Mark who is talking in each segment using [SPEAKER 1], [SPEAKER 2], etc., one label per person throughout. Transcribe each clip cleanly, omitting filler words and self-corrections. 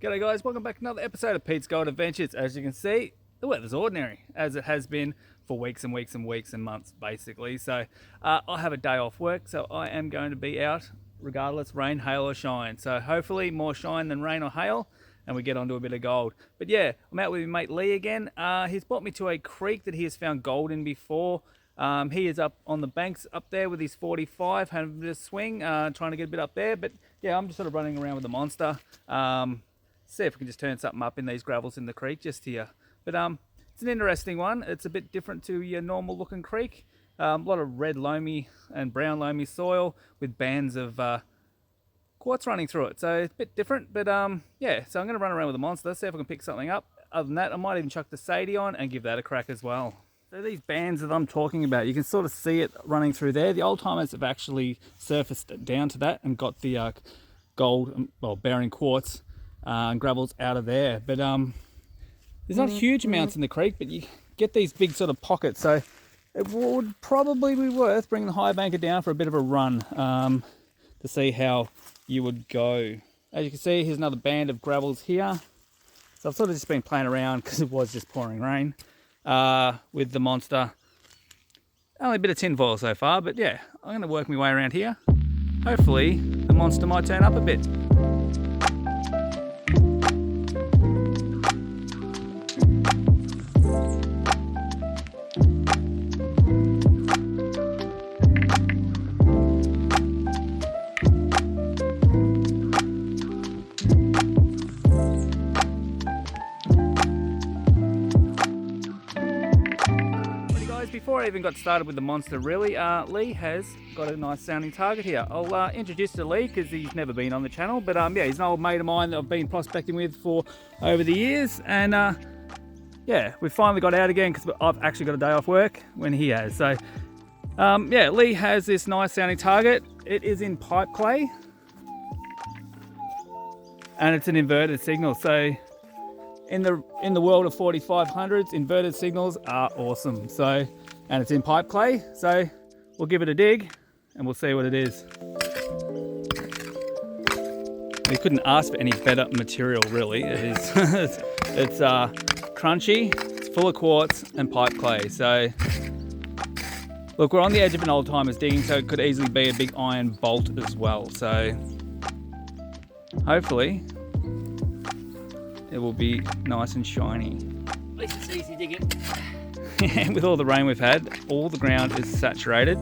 [SPEAKER 1] G'day guys, welcome back to another episode of Pete's Gold Adventures. As you can see, the weather's ordinary, as it has been for weeks and weeks and weeks and months basically. So I have a day off work, so I am going to be out regardless, rain, hail or shine. So hopefully more shine than rain or hail, and we get onto a bit of gold. But yeah, I'm out with my mate Lee again. He's brought me to a creek that he has found gold in before. He is up on the banks up there with his 45, having a bit of swing, trying to get a bit up there. But yeah, I'm just sort of running around with the monster. See if we can just turn something up in these gravels in the creek just here. But it's an interesting one. It's a bit different to your normal looking creek. A lot of red loamy and brown loamy soil with bands of quartz running through it. So it's a bit different, but yeah, so I'm going to run around with the monster, see if I can pick something up. Other than that, I might even chuck the Sadie on and give that a crack as well. So these bands that I'm talking about, you can sort of see it running through there. The old timers have actually surfaced down to that and got the gold, well, bearing quartz and gravels out of there. But there's not huge amounts in the creek, but you get these big sort of pockets. So it would probably be worth bringing the high banker down for a bit of a run to see how you would go. As you can see, here's another band of gravels here. So I've sort of just been playing around because it was just pouring rain with the monster. Only a bit of tinfoil so far, but yeah, I'm going to work my way around here. Hopefully the monster might turn up a bit. Before I even got started with the monster, really, Lee has got a nice sounding target here. I'll introduce you to Lee because he's never been on the channel, but yeah, he's an old mate of mine that I've been prospecting with for over the years, and yeah, we finally got out again because I've actually got a day off work when he has. So yeah, Lee has this nice sounding target. It is in pipe clay, and it's an inverted signal. So in the world of 4500s, inverted signals are awesome. So, and it's in pipe clay, so we'll give it a dig and we'll see what it is. We couldn't ask for any better material, really. It is it's crunchy, it's full of quartz and pipe clay. So look, we're on the edge of an old timer's digging, so it could easily be a big iron bolt as well. So hopefully it will be nice and shiny.
[SPEAKER 2] At least it's easy digging.
[SPEAKER 1] Yeah, with all the rain we've had, all the ground is saturated.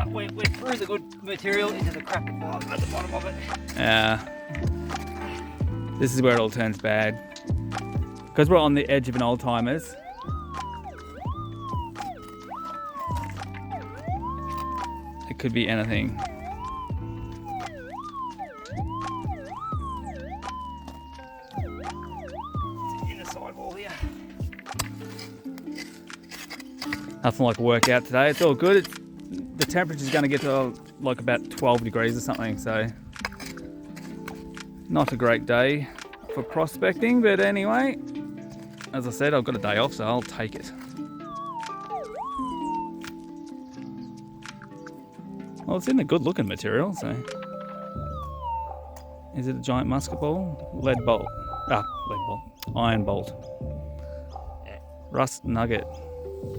[SPEAKER 2] We're through the good material into the crap at the bottom of it.
[SPEAKER 1] This is where it all turns bad. Because we're on the edge of an old timers. It could be anything. Nothing like a workout today. It's all good. The temperature's going to get to like about 12 degrees or something, so not a great day for prospecting, but anyway, as I said, I've got a day off, so I'll take it. Well, it's in a good looking material, so. Is it a giant musket ball? Lead bolt. Lead bolt. Iron bolt. Rust nugget.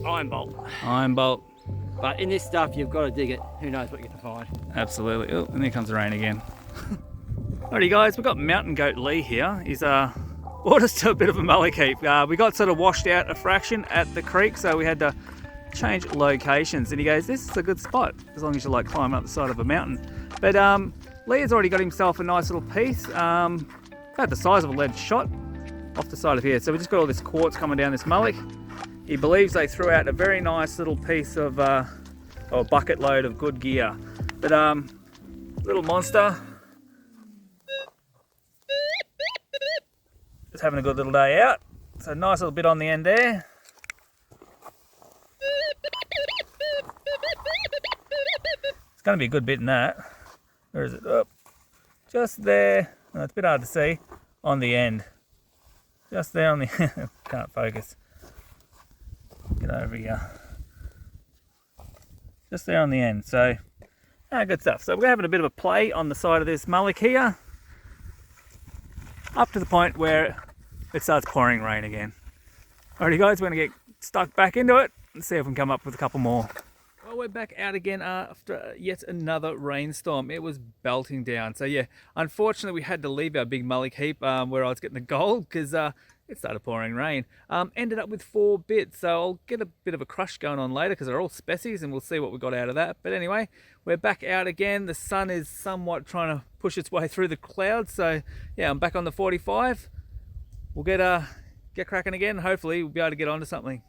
[SPEAKER 2] Iron bolt.
[SPEAKER 1] Iron bolt.
[SPEAKER 2] But in this stuff, you've got to dig it. Who knows what you're going to find.
[SPEAKER 1] Absolutely. Oh, and here comes the rain again. Alrighty guys, we've got Mountain Goat Lee here. He's brought us to a bit of a mullock heap. We got sort of washed out a fraction at the creek, so we had to change locations. And he goes, this is a good spot, as long as you like climbing up the side of a mountain. But Lee has already got himself a nice little piece, about the size of a lead shot off the side of here. So we just got all this quartz coming down this mullock. He believes they threw out a very nice little piece of, or a bucket load of good gear. But little monster, just having a good little day out. So nice little bit on the end there. It's going to be a good bit in that. Where is it? Oh, just there. Oh, it's a bit hard to see on the end. Just there on the can't focus. Get over here. Just there on the end. So good stuff. So we're having a bit of a play on the side of this mullock here. up to the point where it starts pouring rain again. Alrighty guys, we're going to get stuck back into it and see if we can come up with a couple more. Well, we're back out again after yet another rainstorm. It was belting down. So yeah, unfortunately we had to leave our big mullock heap where I was getting the gold because it started pouring rain. Ended up with 4 bits, so I'll get a bit of a crush going on later because they're all species and we'll see what we got out of that. But anyway, we're back out again. The sun is somewhat trying to push its way through the clouds. So yeah, I'm back on the 45. We'll get cracking again. Hopefully we'll be able to get onto something.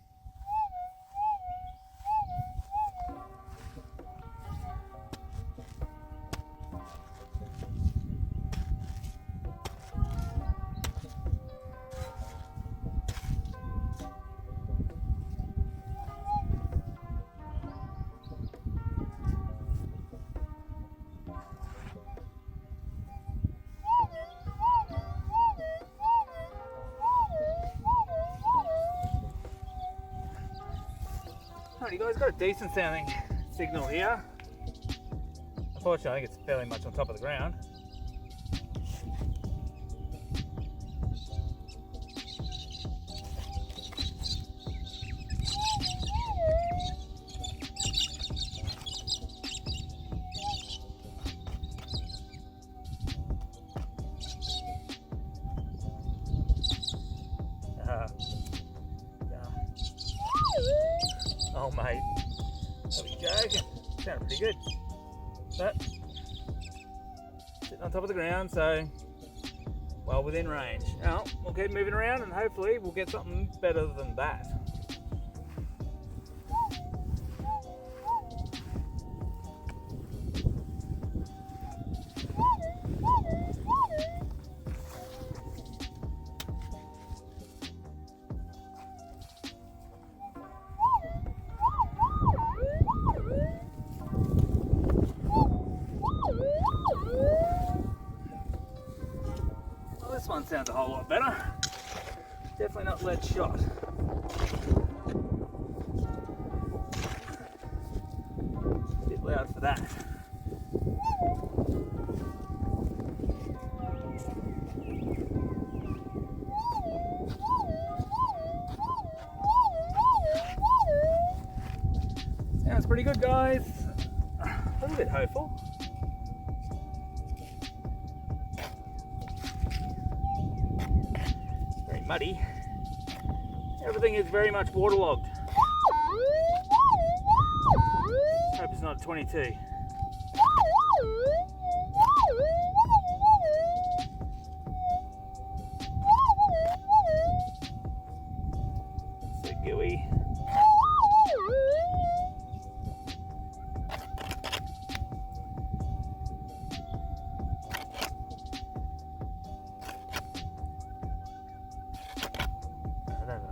[SPEAKER 1] You guys got a decent sounding signal here. Unfortunately, I think it's fairly much on top of the ground. Oh mate, there we go. Sounded pretty good. But sitting on top of the ground, so well within range. Now we'll keep moving around and hopefully we'll get something better than that. This one sounds a whole lot better. Definitely not lead shot. Bit loud for that. Sounds pretty good, guys. A little bit hopeful. Muddy. Everything is very much waterlogged. Hope it's not a 22. So gooey.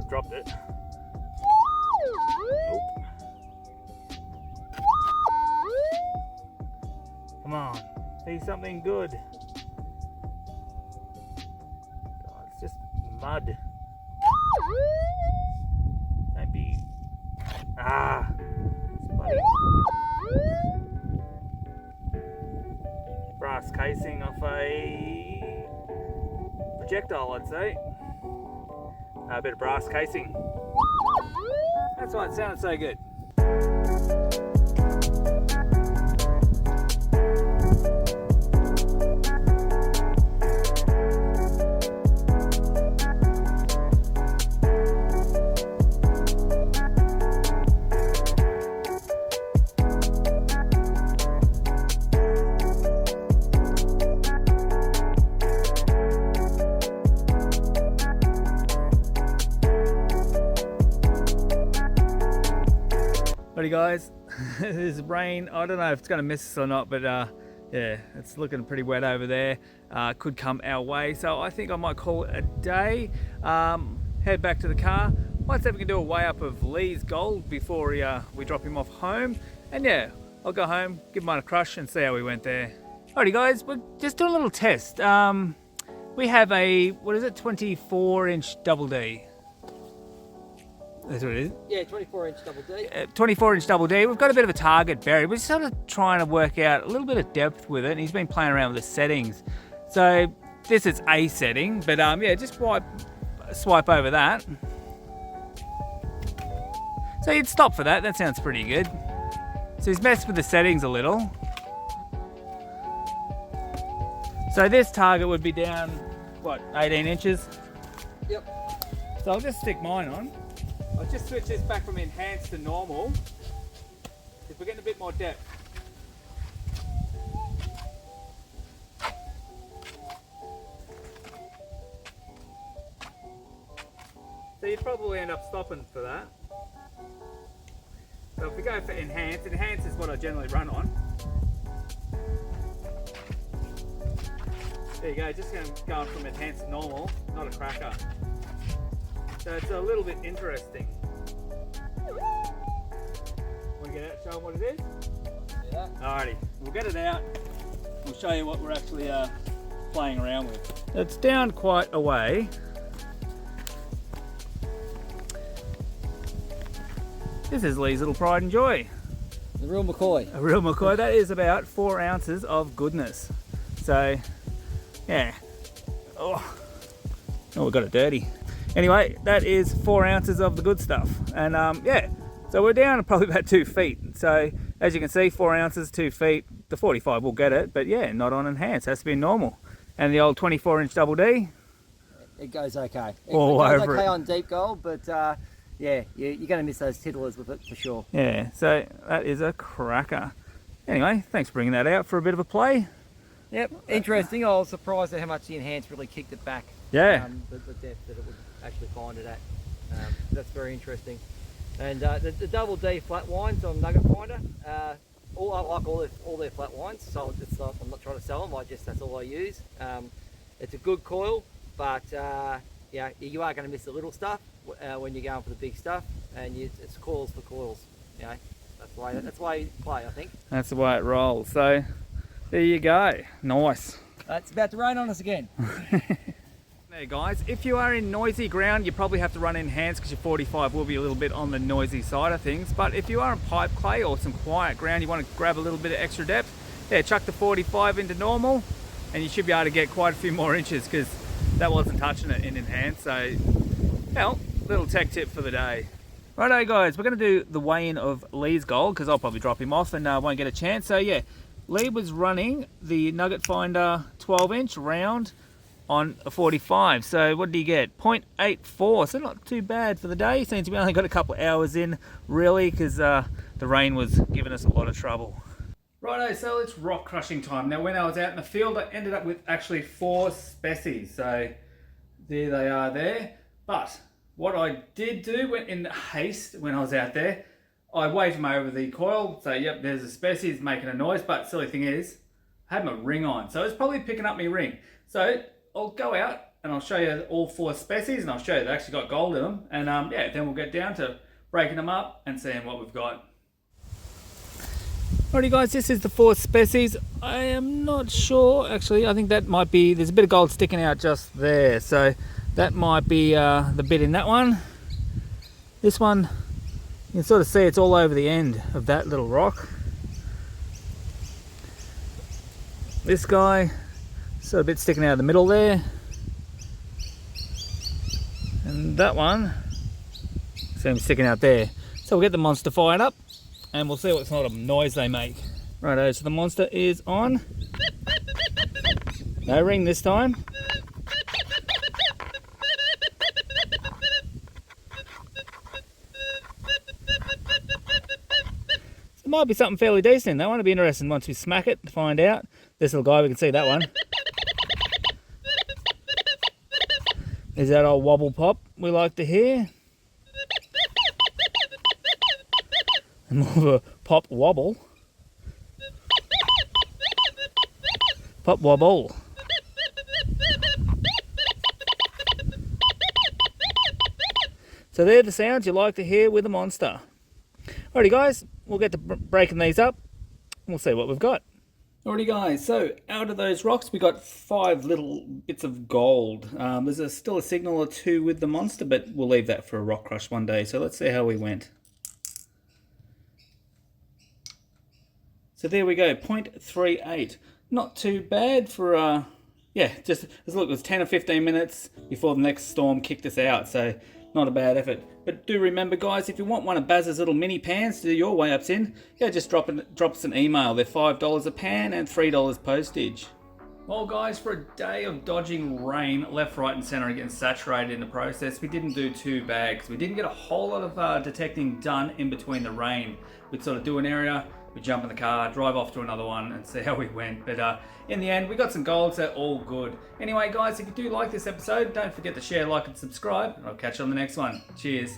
[SPEAKER 1] Dropped it. Nope. Come on, see something good. God, it's just mud. Don't be. It's bloody brass casing off a projectile, I'd say. A bit of brass casing. That's why it sounded so good. Alrighty guys, this rain, I don't know if it's going to miss us or not, but yeah, it's looking pretty wet over there. Could come our way, so I think I might call it a day. Head back to the car. Might see if we can do a weigh up of Lee's gold before we drop him off home. And yeah, I'll go home, give mine a crush and see how we went there. Alrighty guys, we're just doing a little test. We have a, 24-inch double D. That's what it is?
[SPEAKER 2] Yeah, 24-inch double D.
[SPEAKER 1] 24-inch double D. We've got a bit of a target buried. We're sort of trying to work out a little bit of depth with it, and he's been playing around with the settings. So this is a setting, but yeah, just swipe over that. So you'd stop for that. That sounds pretty good. So he's messed with the settings a little. So this target would be down, what, 18 inches?
[SPEAKER 2] Yep.
[SPEAKER 1] So I'll just stick mine on. I'll just switch this back from enhanced to normal, because we're getting a bit more depth. So you'd probably end up stopping for that. So if we go for enhanced, enhanced is what I generally run on. There you go, just going from enhanced to normal, not a cracker. So it's a little bit interesting. Want to get out, show them what it is?
[SPEAKER 2] Yeah.
[SPEAKER 1] Alrighty, we'll get it out. We'll show you what we're actually playing around with. It's down quite a way. This is Lee's little pride and joy.
[SPEAKER 2] The real McCoy.
[SPEAKER 1] A real McCoy. That is about 4 ounces of goodness. So, yeah. Oh, we got it dirty. Anyway, that is 4 ounces of the good stuff. And yeah, so we're down probably about 2 feet. So, as you can see, 4 ounces, 2 feet. The 45 will get it, but yeah, not on enhanced. Has to be normal. And the old 24-inch double D.
[SPEAKER 2] It goes okay. It
[SPEAKER 1] All
[SPEAKER 2] goes
[SPEAKER 1] over
[SPEAKER 2] okay
[SPEAKER 1] it.
[SPEAKER 2] on deep gold, but yeah, you're going to miss those tiddlers with it for sure.
[SPEAKER 1] Yeah, so that is a cracker. Anyway, thanks for bringing that out for a bit of a play.
[SPEAKER 2] Yep, interesting. I was surprised at how much the enhanced really kicked it back.
[SPEAKER 1] Yeah.
[SPEAKER 2] The depth that it would actually find it at. That's very interesting. And the double D flat wines on Nugget Finder, I like all their flat wines. So it's not, I'm not trying to sell them. That's all I use. It's a good coil, but yeah, you are going to miss the little stuff when you're going for the big stuff, and it's coils for coils. You know, that's why you play, I think.
[SPEAKER 1] That's the way it rolls. So there you go. Nice.
[SPEAKER 2] It's about to rain on us again.
[SPEAKER 1] There guys, if you are in noisy ground, you probably have to run enhanced because your 45 will be a little bit on the noisy side of things. But if you are in pipe clay or some quiet ground, you want to grab a little bit of extra depth, yeah, chuck the 45 into normal and you should be able to get quite a few more inches, because that wasn't touching it in enhanced. So, well, little tech tip for the day. Righto guys, we're going to do the weigh-in of Lee's gold, because I'll probably drop him off and won't get a chance. So yeah, Lee was running the Nugget Finder 12-inch round on a 45. So what did he get? 0.84, so not too bad for the day. Seems we only got a couple of hours in, really, because the rain was giving us a lot of trouble. Righto, so it's rock crushing time. Now when I was out in the field, I ended up with actually 4 species. So there they are there. But what I did do in haste when I was out there, I waved them over the coil. So yep, there's a species making a noise, but silly thing is, I had my ring on. So it's probably picking up my ring. So I'll go out and I'll show you all 4 species, and I'll show you they actually got gold in them. And yeah, then we'll get down to breaking them up and seeing what we've got. Alrighty guys, this is the 4 species. I am not sure, actually. I think that might be, there's a bit of gold sticking out just there. So that might be the bit in that one. This one, you can sort of see it's all over the end of that little rock. This guy, sort of a bit sticking out of the middle there. And that one, seems sticking out there. So we'll get the monster fired up and we'll see what sort of noise they make. Righto, so the monster is on. No ring this time. So it might be something fairly decent in that one. It'll be interesting once we smack it to find out. This little guy, we can see that one. There's that old wobble pop we like to hear. More of a pop wobble. Pop wobble. So they're the sounds you like to hear with a monster. Alrighty guys, we'll get to breaking these up. We'll see what we've got. Alrighty guys, so out of those rocks we got 5 little bits of gold. There's still a signal or 2 with the monster, but we'll leave that for a rock crush one day. So let's see how we went. So there we go, 0.38. Not too bad for yeah, just look, it was 10 or 15 minutes before the next storm kicked us out, so not a bad effort. But do remember, guys, if you want one of Baz's little mini pans to do your way ups in, yeah, just drop us an email. They're $5 a pan and $3 postage. Well, guys, for a day of dodging rain left, right, and centre and getting saturated in the process, we didn't do too bad because we didn't get a whole lot of detecting done in between the rain. We'd sort of do an area, we'd jump in the car, drive off to another one, and see how we went. But in the end, we got some gold, so all good. Anyway, guys, if you do like this episode, don't forget to share, like, and subscribe, and I'll catch you on the next one. Cheers.